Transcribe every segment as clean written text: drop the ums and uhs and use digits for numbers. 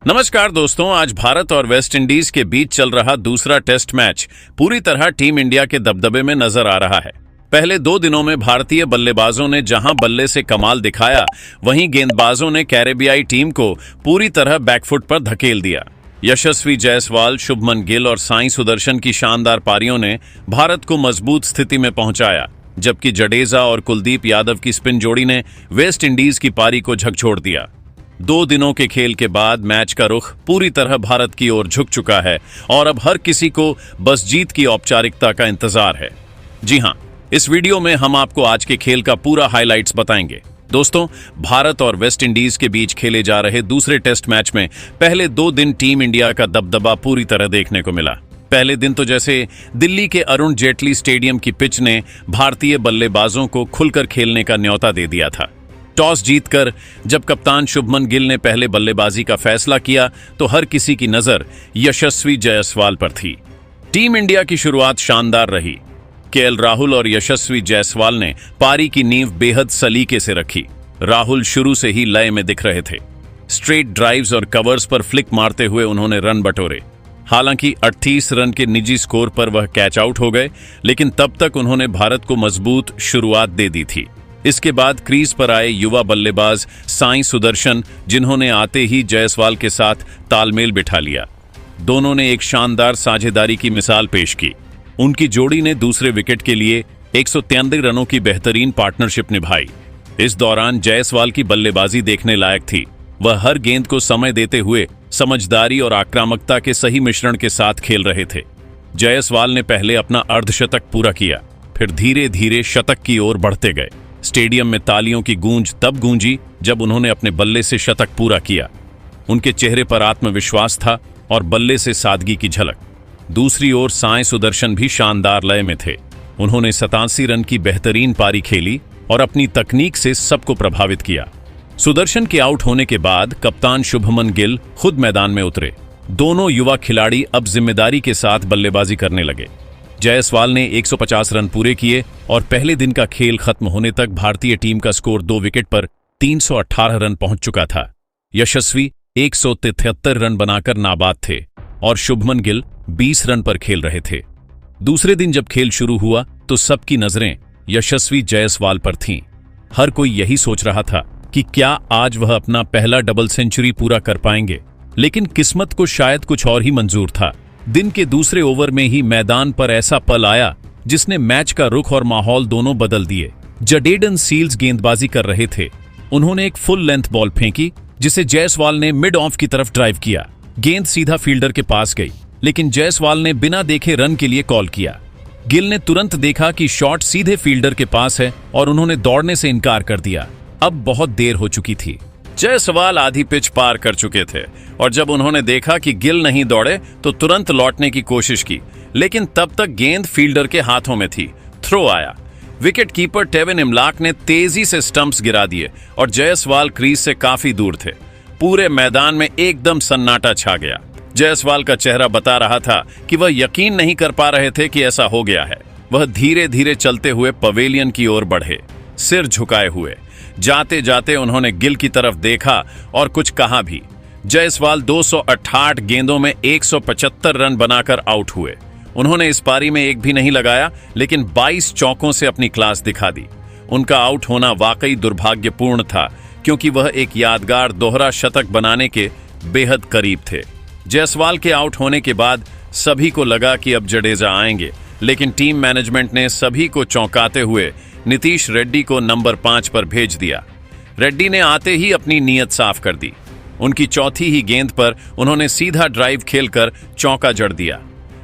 नमस्कार दोस्तों, आज भारत और वेस्ट इंडीज के बीच चल रहा दूसरा टेस्ट मैच पूरी तरह टीम इंडिया के दबदबे में नजर आ रहा है। पहले 2 दिनों में भारतीय बल्लेबाजों ने जहां बल्ले से कमाल दिखाया, वहीं गेंदबाजों ने कैरेबियाई टीम को पूरी तरह बैकफुट पर धकेल दिया। यशस्वी जायसवाल, शुभमन गिल और साई सुदर्शन की शानदार पारियों ने भारत को मजबूत स्थिति में पहुंचाया, जबकि जडेजा और कुलदीप यादव की स्पिन जोड़ी ने वेस्ट इंडीज की पारी को झकझोर दिया। 2 दिनों के खेल के बाद मैच का रुख पूरी तरह भारत की ओर झुक चुका है और अब हर किसी को बस जीत की औपचारिकता का इंतजार है। जी हां, इस वीडियो में हम आपको आज के खेल का पूरा हाइलाइट्स बताएंगे। दोस्तों, भारत और वेस्ट इंडीज के बीच खेले जा रहे दूसरे टेस्ट मैच में पहले 2 दिन टीम इंडिया का दबदबा पूरी तरह देखने को मिला। पहले दिन तो जैसे दिल्ली के अरुण जेटली स्टेडियम की पिच ने भारतीय बल्लेबाजों को खुलकर खेलने का न्योता दे दिया था। टॉस जीतकर जब कप्तान शुभमन गिल ने पहले बल्लेबाजी का फैसला किया तो हर किसी की नजर यशस्वी जायसवाल पर थी। टीम इंडिया की शुरुआत शानदार रही। केएल राहुल और यशस्वी जायसवाल ने पारी की नींव बेहद सलीके से रखी। राहुल शुरू से ही लय में दिख रहे थे। स्ट्रेट ड्राइव्स और कवर्स पर फ्लिक मारते हुए उन्होंने रन बटोरे। हालांकि 38 रन के निजी स्कोर पर वह कैच आउट हो गए, लेकिन तब तक उन्होंने भारत को मजबूत शुरुआत दे दी थी। इसके बाद क्रीज पर आए युवा बल्लेबाज साई सुदर्शन, जिन्होंने आते ही जायसवाल के साथ तालमेल बिठा लिया। दोनों ने एक शानदार साझेदारी की मिसाल पेश की। उनकी जोड़ी ने दूसरे विकेट के लिए 193 रनों की बेहतरीन पार्टनरशिप निभाई। इस दौरान जायसवाल की बल्लेबाजी देखने लायक थी। वह हर गेंद को समय देते हुए समझदारी और आक्रामकता के सही मिश्रण के साथ खेल रहे थे। जायसवाल ने पहले अपना अर्धशतक पूरा किया, फिर धीरे धीरे शतक की ओर बढ़ते गए। स्टेडियम में तालियों की गूंज तब गूंजी जब उन्होंने अपने बल्ले से शतक पूरा किया। उनके चेहरे पर आत्मविश्वास था और बल्ले से सादगी की झलक। दूसरी ओर साई सुदर्शन भी शानदार लय में थे। उन्होंने 87 रन की बेहतरीन पारी खेली और अपनी तकनीक से सबको प्रभावित किया। सुदर्शन के आउट होने के बाद कप्तान शुभमन गिल खुद मैदान में उतरे। दोनों युवा खिलाड़ी अब जिम्मेदारी के साथ बल्लेबाजी करने लगे। जायसवाल ने 150 रन पूरे किए और पहले दिन का खेल खत्म होने तक भारतीय टीम का स्कोर 2 विकेट पर 318 रन पहुंच चुका था। यशस्वी 173 रन बनाकर नाबाद थे और शुभमन गिल 20 रन पर खेल रहे थे। दूसरे दिन जब खेल शुरू हुआ तो सबकी नजरें यशस्वी जायसवाल पर थीं। हर कोई यही सोच रहा था कि क्या आज वह अपना पहला डबल सेंचुरी पूरा कर पाएंगे, लेकिन किस्मत को शायद कुछ और ही मंजूर था। दिन के दूसरे ओवर में ही मैदान पर ऐसा पल आया जिसने मैच का रुख और माहौल दोनों बदल दिए। जडेडन सील्स गेंदबाजी कर रहे थे। उन्होंने एक फुल लेंथ बॉल फेंकी जिसे जायसवाल ने मिड ऑफ की तरफ ड्राइव किया। गेंद सीधा फील्डर के पास गई, लेकिन जायसवाल ने बिना देखे रन के लिए कॉल किया। गिल ने तुरंत देखा कि शॉट सीधे फील्डर के पास है और उन्होंने दौड़ने से इनकार कर दिया। अब बहुत देर हो चुकी थी। जायसवाल आधी पिच पार कर चुके थे और जब उन्होंने देखा कि गिल नहीं दौड़े तो तुरंत लौटने की कोशिश की, लेकिन तब तक गेंद फील्डर के हाथों में थी। थ्रो आया। विकेट कीपर टेविन इमलाक ने तेजी से स्टंप्स गिरा दिए और जायसवाल क्रीज से काफी दूर थे। पूरे मैदान में एकदम सन्नाटा छा गया। जायसवाल का चेहरा बता रहा था कि वह यकीन नहीं कर पा रहे थे कि ऐसा हो गया है। वह धीरे धीरे चलते हुए पवेलियन की ओर बढ़े, सिर झुकाए हुए। जाते जाते उन्होंने गिल की तरफ देखा और कुछ कहा भी। जायसवाल 268 गेंदों में 175 रन बनाकर आउट हुए। उन्होंने इस पारी में एक भी नहीं लगाया, लेकिन 22 चौकों से अपनी क्लास दिखा दी। उनका आउट होना वाकई दुर्भाग्यपूर्ण था, क्योंकि वह एक यादगार दोहरा शतक बनाने के बेहद करीब थे। जायसवाल के आउट होने के बाद सभी को लगा कि अब जडेजा आएंगे, लेकिन टीम मैनेजमेंट ने सभी को चौंकाते हुए नीतीश रेड्डी को नंबर 5 पर भेज दिया। रेड्डी ने आते ही अपनी नीयत साफ कर दी। उनकी चौथी ही गेंद पर उन्होंने सीधा ड्राइव खेलकर चौका जड़ दिया।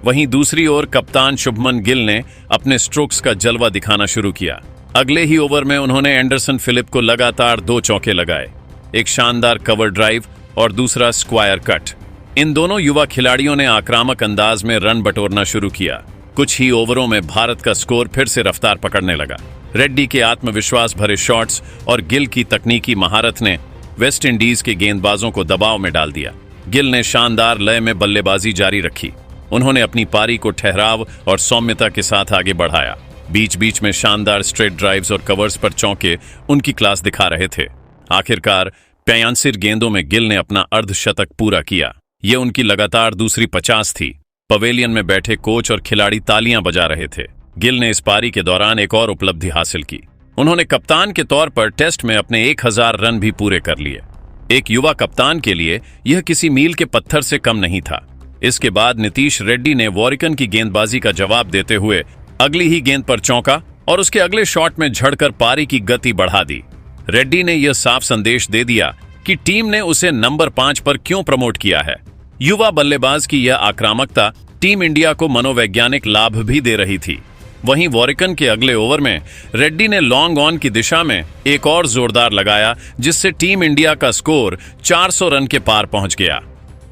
वहीं दूसरी ओर कप्तान शुभमन गिल ने अपने स्ट्रोक्स का जलवा दिखाना शुरू किया। अगले ही ओवर में उन्होंने एंडरसन फिलिप को लगातार 2 चौके लगाए, एक शानदार कवर ड्राइव और दूसरा स्क्वायर कट। इन दोनों युवा खिलाड़ियों ने आक्रामक अंदाज में रन बटोरना शुरू किया। कुछ ही ओवरों में भारत का स्कोर फिर से रफ्तार पकड़ने लगा। रेड्डी के आत्मविश्वास भरे शॉट्स और गिल की तकनीकी महारत ने वेस्ट इंडीज के गेंदबाजों को दबाव में डाल दिया। गिल ने शानदार लय में बल्लेबाजी जारी रखी। उन्होंने अपनी पारी को ठहराव और सौम्यता के साथ आगे बढ़ाया। बीच बीच में शानदार स्ट्रेट ड्राइव्स और कवर्स पर चौके उनकी क्लास दिखा रहे थे। आखिरकार 65 गेंदों में गिल ने अपना अर्धशतक पूरा किया। यह उनकी लगातार दूसरी 50 थी। पवेलियन में बैठे कोच और खिलाड़ी तालियां बजा रहे थे। गिल ने इस पारी के दौरान एक और उपलब्धि हासिल की। उन्होंने कप्तान के तौर पर टेस्ट में अपने 1000 रन भी पूरे कर लिए। एक युवा कप्तान के लिए यह किसी मील के पत्थर से कम नहीं था। इसके बाद नीतीश रेड्डी ने वॉरिकन की गेंदबाजी का जवाब देते हुए अगली ही गेंद पर चौंका और उसके अगले शॉट में झड़कर पारी की गति बढ़ा दी। रेड्डी ने यह साफ संदेश दे दिया कि टीम ने उसे नंबर 5 पर क्यों प्रमोट किया है। युवा बल्लेबाज की यह आक्रामकता टीम इंडिया को मनोवैज्ञानिक लाभ भी दे रही थी। वहीं वॉरिकन के अगले ओवर में रेड्डी ने लॉन्ग ऑन की दिशा में एक और जोरदार लगाया, जिससे टीम इंडिया का स्कोर 400 रन के पार पहुंच गया।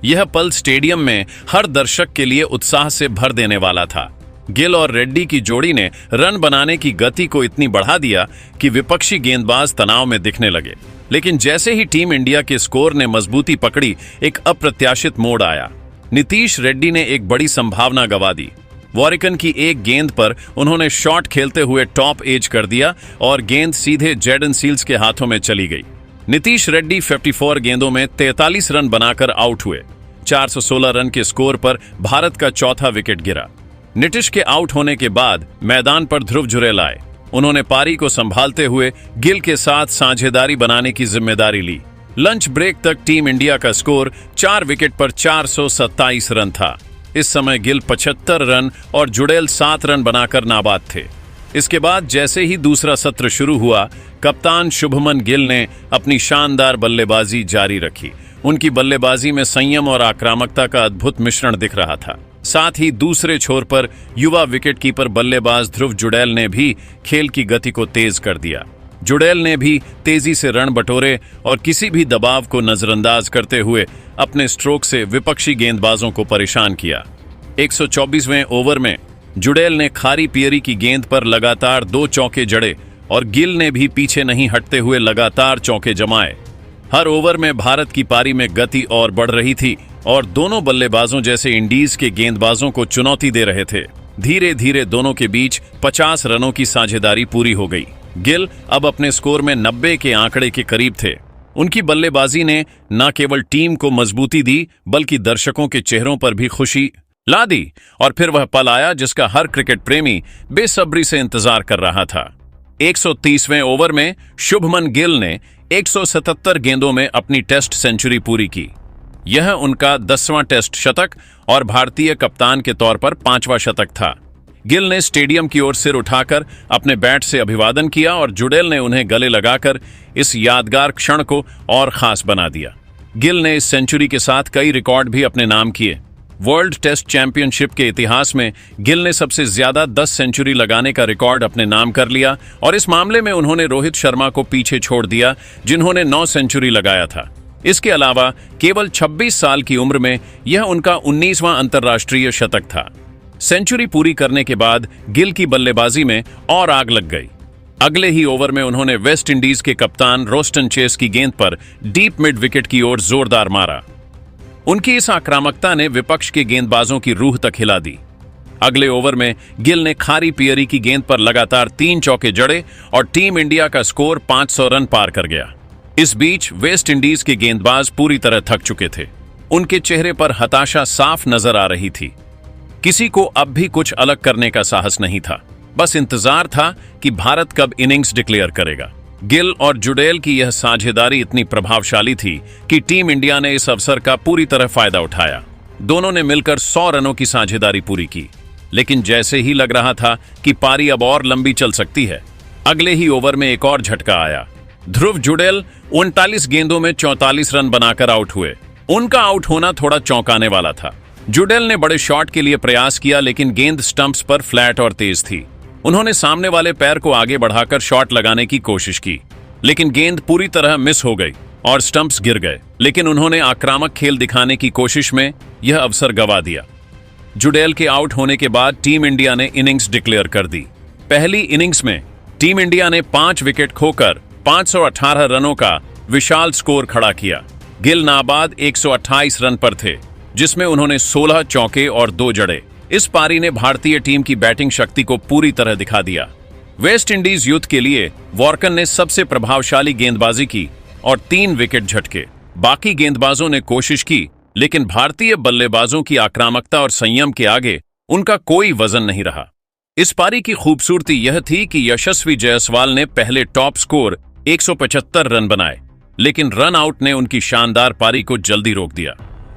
यह पल स्टेडियम में हर दर्शक के लिए उत्साह से भर देने वाला था। गिल और रेड्डी की जोड़ी ने रन बनाने की गति को इतनी बढ़ा दिया कि विपक्षी गेंदबाज तनाव में दिखने लगे। लेकिन जैसे ही टीम इंडिया के स्कोर ने मजबूती पकड़ी, एक अप्रत्याशित मोड़ आया। नीतीश रेड्डी ने एक बड़ी संभावना गंवा दी। वॉरिकन की एक गेंद पर उन्होंने शॉट खेलते हुए टॉप एज कर दिया और गेंद सीधे जैडन सील्स के हाथों में चली गई। नीतीश रेड्डी 54 गेंदों में 43 रन बनाकर आउट हुए। 416 रन के स्कोर पर भारत का चौथा विकेट गिरा। नीतीश के आउट होने के बाद मैदान पर ध्रुव जुरैल आए। उन्होंने पारी को संभालते हुए गिल के साथ साझेदारी बनाने की जिम्मेदारी ली। लंच ब्रेक तक टीम इंडिया का स्कोर 4 विकेट पर 427 रन था। इस समय गिल 75 रन और जुड़ैल 7 रन बनाकर नाबाद थे। इसके बाद जैसे ही दूसरा सत्र शुरू हुआ, कप्तान शुभमन गिल ने अपनी शानदार बल्लेबाजी जारी रखी। उनकी बल्लेबाजी में संयम और आक्रामकता का अद्भुत मिश्रण दिख रहा था। साथ ही दूसरे छोर पर युवा विकेटकीपर बल्लेबाज ध्रुव जुड़ैल ने भी खेल की गति को तेज कर दिया। जुड़ैल ने भी तेजी से रन बटोरे और किसी भी दबाव को नजरअंदाज करते हुए अपने स्ट्रोक से विपक्षी गेंदबाजों को परेशान किया। 124वें ओवर में जुड़ैल ने खारी पियरी की गेंद पर लगातार 2 चौके जड़े और गिल ने भी पीछे नहीं हटते हुए लगातार चौके जमाए। हर ओवर में भारत की पारी में गति और बढ़ रही थी और दोनों बल्लेबाजों जैसे इंडीज के गेंदबाजों को चुनौती दे रहे थे। धीरे धीरे दोनों के बीच 50 रनों की साझेदारी पूरी हो गई। गिल अब अपने स्कोर में 90 के आंकड़े के करीब थे। उनकी बल्लेबाजी ने न केवल टीम को मजबूती दी, बल्कि दर्शकों के चेहरों पर भी खुशी ला दी। और फिर वह पल आया जिसका हर क्रिकेट प्रेमी बेसब्री से इंतजार कर रहा था। 130वें ओवर में शुभमन गिल ने 177 गेंदों में अपनी टेस्ट सेंचुरी पूरी की। यह उनका 10वां टेस्ट शतक और भारतीय कप्तान के तौर पर 5वां शतक था। गिल ने स्टेडियम की ओर सिर उठाकर अपने बैट से अभिवादन किया और जुड़ैल ने उन्हें गले लगाकर इस यादगार क्षण को और खास बना दिया। गिल ने इस सेंचुरी के साथ कई रिकॉर्ड भी अपने नाम किए। वर्ल्ड टेस्ट चैंपियनशिप के इतिहास में गिल ने सबसे ज्यादा 10 सेंचुरी लगाने का रिकॉर्ड अपने नाम कर लिया और इस मामले में उन्होंने रोहित शर्मा को पीछे छोड़ दिया, जिन्होंने 9 सेंचुरी लगाया था। इसके अलावा केवल 26 साल की उम्र में यह उनका 19वां अंतर्राष्ट्रीय शतक था। सेंचुरी पूरी करने के बाद गिल की बल्लेबाजी में और आग लग गई। अगले ही ओवर में उन्होंने वेस्ट इंडीज के कप्तान रोस्टन चेस की गेंद पर डीप मिड विकेट की ओर जोरदार मारा। उनकी इस आक्रामकता ने विपक्ष के गेंदबाजों की रूह तक हिला दी। अगले ओवर में गिल ने खारी पियरी की गेंद पर लगातार 3 चौके जड़े और टीम इंडिया का स्कोर 500 रन पार कर गया। इस बीच वेस्ट इंडीज के गेंदबाज पूरी तरह थक चुके थे। उनके चेहरे पर हताशा साफ नजर आ रही थी। किसी को अब भी कुछ अलग करने का साहस नहीं था। बस इंतजार था कि भारत कब इनिंग्स डिक्लेयर करेगा। गिल और जुड़ैल की यह साझेदारी इतनी प्रभावशाली थी कि टीम इंडिया ने इस अवसर का पूरी तरह फायदा उठाया। दोनों ने मिलकर 100 रनों की साझेदारी पूरी की। लेकिन जैसे ही लग रहा था कि पारी अब और लंबी चल सकती है, अगले ही ओवर में एक और झटका आया। ध्रुव जुड़ैल 39 गेंदों में 44 रन बनाकर आउट हुए। उनका आउट होना थोड़ा चौंकाने वाला था। जुड़ैल ने बड़े शॉट के लिए प्रयास किया, लेकिन गेंद स्टंप्स पर फ्लैट और तेज थी। उन्होंने सामने वाले पैर को आगे बढ़ाकर शॉट लगाने की कोशिश की, लेकिन गेंद पूरी तरह मिस हो गई और स्टंप्स गिर गए। लेकिन उन्होंने आक्रामक खेल दिखाने की कोशिश में यह अवसर गंवा दिया। जुड़ैल के आउट होने के बाद टीम इंडिया ने इनिंग्स डिक्लेयर कर दी। पहली इनिंग्स में टीम इंडिया ने 5 विकेट खोकर 518 रनों का विशाल स्कोर खड़ा किया। गिल नाबाद 128 रन पर थे, जिसमें उन्होंने 16 चौके और 2 जड़े। इस पारी ने भारतीय टीम की बैटिंग शक्ति को पूरी तरह दिखा दिया। वेस्ट इंडीज युद्ध के लिए वॉर्कन ने सबसे प्रभावशाली गेंदबाजी की और 3 विकेट झटके। बाकी गेंदबाजों ने कोशिश की, लेकिन भारतीय बल्लेबाजों की आक्रामकता और संयम के आगे उनका कोई वजन नहीं रहा। इस पारी की खूबसूरती यह थी कि यशस्वी जायसवाल ने पहले टॉप स्कोर 175 रन बनाए, लेकिन रन आउट ने उनकी शानदार पारी को जल्दी रोक दिया।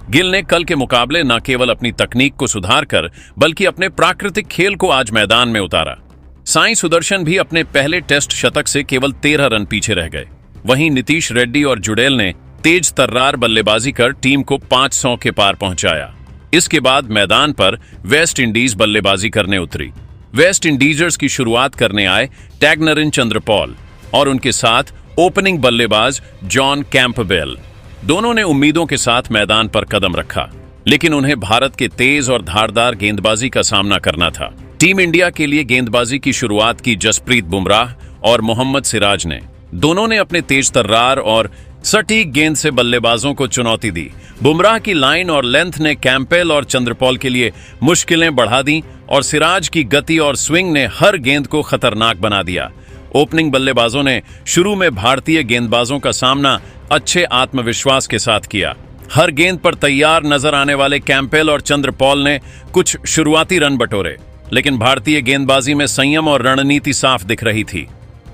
गिल ने कल के मुकाबले न केवल अपनी तकनीक को सुधार कर बल्कि अपने प्राकृतिक खेल को आज मैदान में उतारा। साई सुदर्शन भी अपने पहले टेस्ट शतक से केवल 13 रन पीछे रह गए। वहीं नीतीश रेड्डी और जुड़ेल ने तेज तर्रार बल्लेबाजी कर टीम को 500 के पार पहुंचाया। इसके बाद मैदान पर वेस्ट इंडीज बल्लेबाजी करने उतरी। वेस्ट इंडीजर्स की शुरुआत करने आए टैग्नरिन चंद्रपॉल और उनके साथ ओपनिंग बल्लेबाज जॉन कैंपबेल। दोनों ने उम्मीदों के साथ मैदान पर कदम रखा, लेकिन उन्हें भारत के तेज और धारदार गेंदबाजी का सामना करना था। टीम इंडिया के लिए गेंदबाजी की शुरुआत की जसप्रीत बुमराह और मोहम्मद सिराज ने। दोनों ने अपने तेज तर्रार और सटीक गेंद से बल्लेबाजों को चुनौती दी। बुमराह की लाइन और लेंथ ने कैंपेल और चंद्रपॉल के लिए मुश्किलें बढ़ा दी और सिराज की गति और स्विंग ने हर गेंद को खतरनाक बना दिया। ओपनिंग बल्लेबाजों ने शुरू में भारतीय गेंदबाजों का सामना अच्छे आत्मविश्वास के साथ किया। हर गेंद पर तैयार नजर आने वाले कैंपेल और चंद्रपॉल ने कुछ शुरुआती रन बटोरे, लेकिन भारतीय गेंदबाजी में संयम और रणनीति साफ दिख रही थी।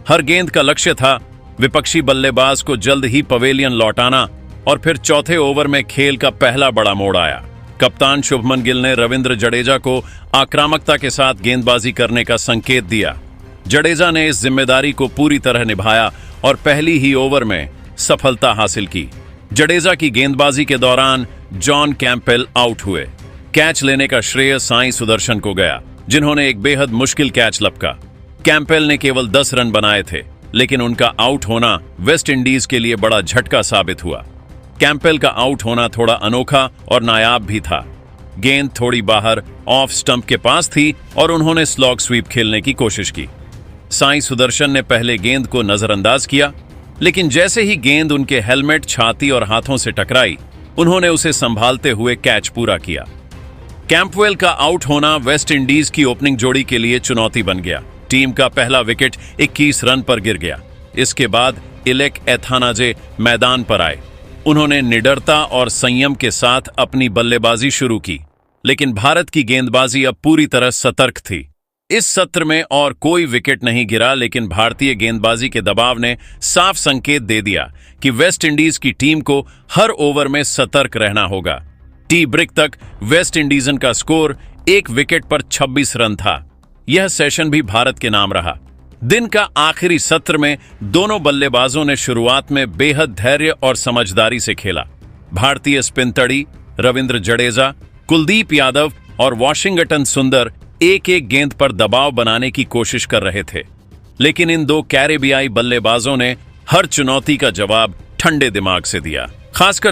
हर गेंद का लक्ष्य था विपक्षी बल्लेबाज को जल्द ही पवेलियन लौटाना, और फिर चौथे ओवर में खेल का पहला बड़ा मोड़ आया। कप्तान शुभमन गिल ने रविंद्र जडेजा को आक्रामकता के साथ गेंदबाजी करने का संकेत दिया। जडेजा ने इस जिम्मेदारी को पूरी तरह निभाया और पहली ही ओवर में सफलता हासिल की। जडेजा की गेंदबाजी के दौरान जॉन कैंपेल आउट हुए। कैच लेने का श्रेय साई सुदर्शन को गया, जिन्होंने एक बेहद मुश्किल कैच लपका। कैंपेल ने केवल 10 रन बनाए थे, लेकिन उनका आउट होना वेस्ट इंडीज के लिए बड़ा झटका साबित हुआ। कैंपेल का आउट होना थोड़ा अनोखा और नायाब भी था। गेंद थोड़ी बाहर ऑफ स्टंप के पास थी और उन्होंने स्लॉग स्वीप खेलने की कोशिश की। साई सुदर्शन ने पहले गेंद को नजरअंदाज किया, लेकिन जैसे ही गेंद उनके हेलमेट, छाती और हाथों से टकराई, उन्होंने उसे संभालते हुए कैच पूरा किया। कैंपवेल का आउट होना वेस्ट इंडीज की ओपनिंग जोड़ी के लिए चुनौती बन गया। टीम का पहला विकेट 21 रन पर गिर गया। इसके बाद इलेक एथानाजे मैदान पर आए। उन्होंने निडरता और संयम के साथ अपनी बल्लेबाजी शुरू की, लेकिन भारत की गेंदबाजी अब पूरी तरह सतर्क थी। इस सत्र में और कोई विकेट नहीं गिरा, लेकिन भारतीय गेंदबाजी के दबाव ने साफ संकेत दे दिया कि वेस्ट इंडीज की टीम को हर ओवर में सतर्क रहना होगा। टी ब्रेक तक वेस्ट इंडीजन का स्कोर 1 विकेट पर 26 रन था। यह सेशन भी भारत के नाम रहा। दिन का आखिरी सत्र में दोनों बल्लेबाजों ने शुरुआत में बेहद धैर्य और समझदारी से खेला। भारतीय स्पिन तड़ी रविंद्र जडेजा, कुलदीप यादव और वॉशिंगटन सुंदर एक-एक गेंद पर दबाव बनाने की कोशिश कर रहे थे, लेकिन इन 2 कैरेबियाई बल्लेबाजों ने हर चुनौती का जवाब ठंडे दिमाग से दिया। खासकर